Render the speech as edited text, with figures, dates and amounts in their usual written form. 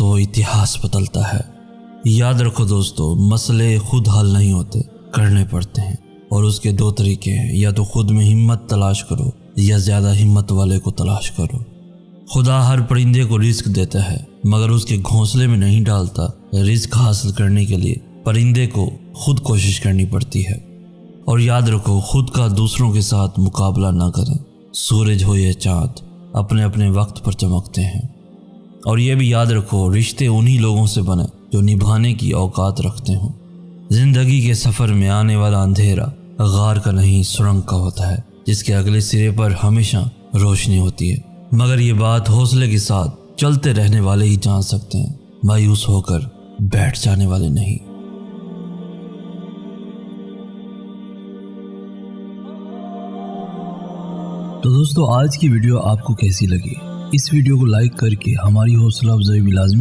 تو اتہاس بدلتا ہے۔ یاد رکھو دوستو، مسئلے خود حل نہیں ہوتے، کرنے پڑتے ہیں، اور اس کے دو طریقے ہیں، یا تو خود میں ہمت تلاش کرو یا زیادہ ہمت والے کو تلاش کرو۔ خدا ہر پرندے کو رزق دیتا ہے مگر اس کے گھونسلے میں نہیں ڈالتا۔ رزق حاصل کرنے کے لیے پرندے کو خود کوشش کرنی پڑتی ہے۔ اور یاد رکھو، خود کا دوسروں کے ساتھ مقابلہ نہ کریں۔ سورج ہو یا چاند اپنے اپنے وقت پر چمکتے ہیں۔ اور یہ بھی یاد رکھو، رشتے انہی لوگوں سے بنے جو نبھانے کی اوقات رکھتے ہوں۔ زندگی کے سفر میں آنے والا اندھیرا غار کا نہیں، سرنگ کا ہوتا ہے، جس کے اگلے سرے پر ہمیشہ روشنی ہوتی ہے۔ مگر یہ بات حوصلے کے ساتھ چلتے رہنے والے ہی جان سکتے ہیں، مایوس ہو کر بیٹھ جانے والے نہیں۔ تو دوستو، آج کی ویڈیو آپ کو کیسی لگی؟ اس ویڈیو کو لائک کر کے ہماری حوصلہ افزائی بھی لازمی